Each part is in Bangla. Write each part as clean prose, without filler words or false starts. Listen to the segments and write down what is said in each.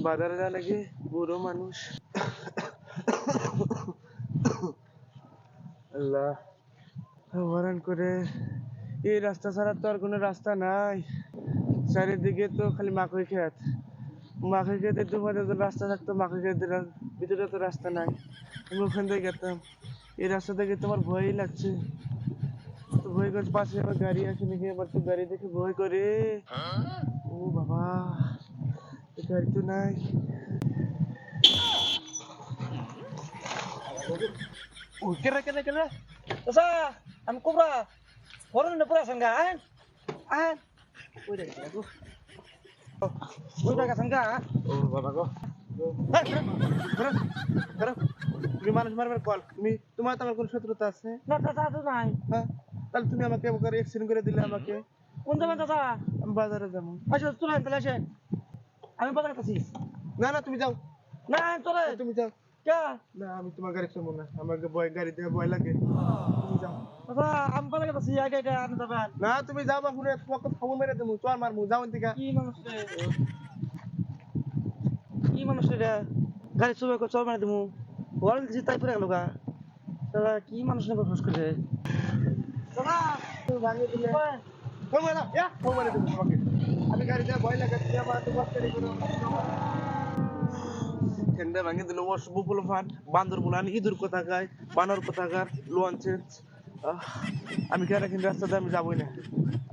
বাজারে যা লাগে বুড়ো মানুষ। আল্লাহ ভরান করে এই রাস্তা ছাড়া তো আর কোনো রাস্তা নাই। চারিদিকে তো খালি মাকড়ি খেত, মাকড়ি খেতে দুপাশে তো রাস্তা থাকতো, মাকড়ি খেতের ভিতরে তো রাস্তা নাই। আমি ওখান থেকে গেতাম, এই রাস্তা থেকে তোমার ভয়ই লাগছে। তো ভয় করছে, পাশে আবার গাড়ি আসে নাকি, আবার তো গাড়ি দেখে ভয় করে। ও বাবা, গাড়ি তো নাই। ও kira kira kira Tasa am kubra Horun na pura sangga an an udah aku udah ka sangga ও বাবা গো, তুমি মানুষ মারবার কল, তোমার তো আমার কোনো শত্রুতা আছে? na tasa tu nai হ্যাঁ, তাহলে তুমি আমাকে অ্যাক্সিডেন্ট করে দিলে আমাকে। কোন যাবেন tasa আমি বাজারে যাবো। আচ্ছা তুলেন তাহলে আসেন আমি বাজার কাছি না না, তুমি যাও। না চলে তুমি যাও। কে না, আমি তোমার গাড়ি চলবো না, আমাকে গাড়ি দিয়ে ভয় লাগে। তুমি যাও। tasa am বাজার কাছি আগে আগে আন যাবেন না তুমি যাও, বা পুরো তোমাকে খবর মেরে দেবো, চল মারমু, যাও এদিকে। কি মানুষ রে গাড়ি চুবে চল মানে দিমু ওয়াল দিছি তাই পরে গেল গা তারা কি মানুষ নেবে ফস করে দাদা তুমি ভাঙিয়ে দিলে খবর মেরে দাও, খবর মেরে দেবো তোমাকে। আমি গাড়ি দিয়ে ভয় লাগে, তুমি আমার তো বাচ্চারি করো। ঠেন্ডা ভাঙিয়ে দিল, বপুল ফান বান্দর বুলান, ইঁদুর কোথাকায়, বানর কোথাকার, লঞ্চের। আমি কেন কিন্তু রাস্তাতে আমি যাবোই না।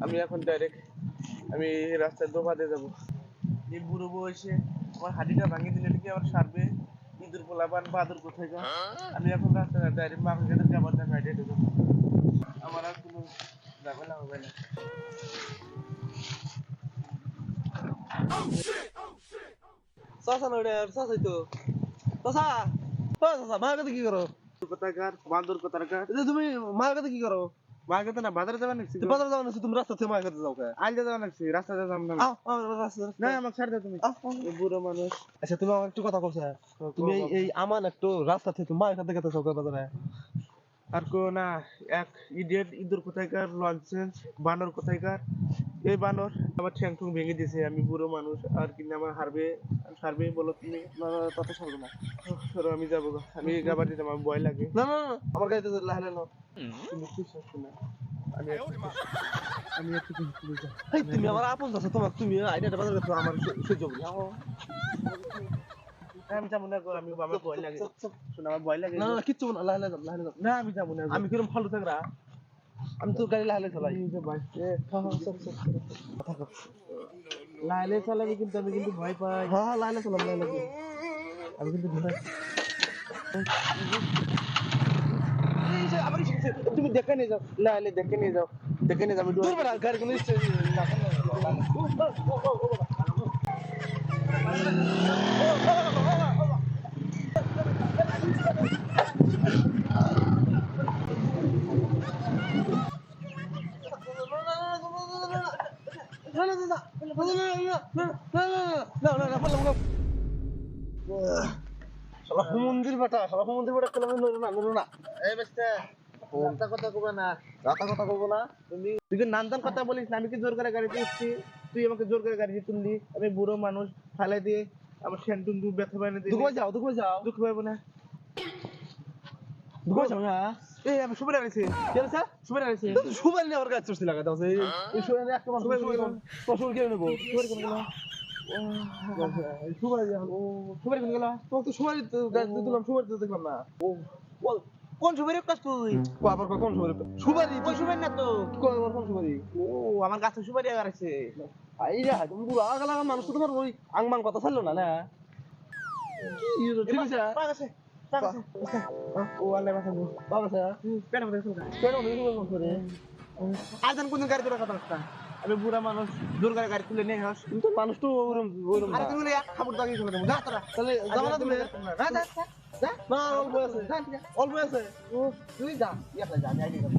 আমি এখন ডাইরেক্ট আমি রাস্তায় দোকা দিয়ে যাবো। এই বুড়ো বয়সে আমার হাঁটিটা ভাঙিয়ে দিলে কি আমার সারবে? ইঁদুর পোলাপান বাদর কোথায় গা? আমি এখন রাস্তায় ডাইরেক্ট মাকে গেলে যাবার টাকা হেঁটে যাবো। আমার আর কোনো ঝামেলা হবে না। চাচা নড়ে চাচাই তো চাচা ও চাচা মায়ের কাছে কি করো কোথাকার বান্দর কোথাকার, তুমি মায়ের কাছে কি করো মাকে তো না বাজারে যাবা নাকছি, বাজার যাও না তুমি রাস্তা থেকে মায়ের কাছে যাও কে আইলে যাবা নাকছি, রাস্তায় যাবাম না। না আমাকে ছাড় দাও তুমি, এই বুড়ো মানুষ। আচ্ছা তুমি আমার একটু কথা কইছো তুমি এই আমান একটু রাস্তা থেকে মায়ের কাছে গেতে চাও কে বাজারে আর কো না, এক ইডিয়েট ইঁদুর কোথাকার, লঞ্চেন্স বানর কোথাকার। এই বানর আমার ঠ্যাং ঠুং ভেঙে দিয়েছে। আমি বুড়ো মানুষ, আর কিন্তু আমার হারবে বলো তুমি? তত সরব না সরো, আমি যাবো গো। আমি গাবার দিতাম, আমার ভয় লাগে। না না না, আমার গাড়িতে লাহে লাহে তুমি বিশ্বাস করো না, আমি একটু কিন্তু যাই। এই তুমি আমার আপন আছে তোমার তুমি আইডিয়াটা বাজার করতে আমার সহ্য হবে না আমি যাবো না গো, আমার ভয় লাগে। শোনো, আমার ভয় লাগে। না না কিচ্ছু না লাহে লাহে লাহে লাহে না আমি যাবো না। আমি কিরম ফালতু থাকরা আমি তো গাড়ি লাহে লাহে চালাই এই যে বাইকে লাইলে চালাবি, কিন্তু আমি কিন্তু ভয় পাই। হ্যাঁ লাহে লাহে চালাম লাহে লাহে আমি কিন্তু ভয়। এই যে আবার তুমি দেখে নিয়ে যাও, লাইলে দেখে নিয়ে যাও, দেখে নিয়ে যাও। আমি দূর বেড়া গাড়ি কোনো মন্দির বাটা মন্দির বাটা খেলাম না এই বেস্তে রাতা কথা কবে না, রাতা কথা কব না তুই কি নান্দান কথা বলিস না? আমি কি জোর করে গাড়িতে উঠছি? তুই আমাকে জোর করে গাড়িতে তুললি। আমি বুড়ো মানুষ, ফালাই দিয়ে আমার সেন্টুন দু ব্যথা বানিয়ে দিলি। দুঃখ যাও দুঃখ পাবো না। দুঃখ যাও না এই আমি সুবিধা গেছি, কি হইছে সুবিধা গেছি। সুবাই নিয়ে আমার কাছে চড়ছি লাগা দাও এই সুবাই নিয়ে একটা মানুষ সুবাই কে নেব সুবিধা কোন গেল? সুবাই ও সুবিধা কোন গেল? তোমাকে তো সুবাই দিলাম সুবাই দেখলাম না বল কোন সুবিধা কাজ তুই? আবার কোন সুবাই ওই সুবিধা না তো। কোন সুবাই ও আমার কাছে সুবিধা আছে। আইরা তুমি পুরো আগলা মানুষ তো তোমার ওই আংমান কথা ছাড়লো না না কি ঠিক আছে পাগছে পাগছে ও আল্লাহ বাঁচাবো। বাবা স্যার পেট মধ্যে শুকা কেন তুমি করে আজান কোন গাড়ি তোরা কথা রাস্তা। আমি বুড়া মানুষ, জোর করে গাড়ি তুলে নিয়ে হাস। কিন্তু মানুষ তো ওরম আরে তুমি এক খাবার দাগি করে দেবো, যা তোরা। তাহলে যাবা না তুমি না যা যা না অল্প আছে যা অল্প আছে ও তুই যা, একলা যা, আমি আইডি করব।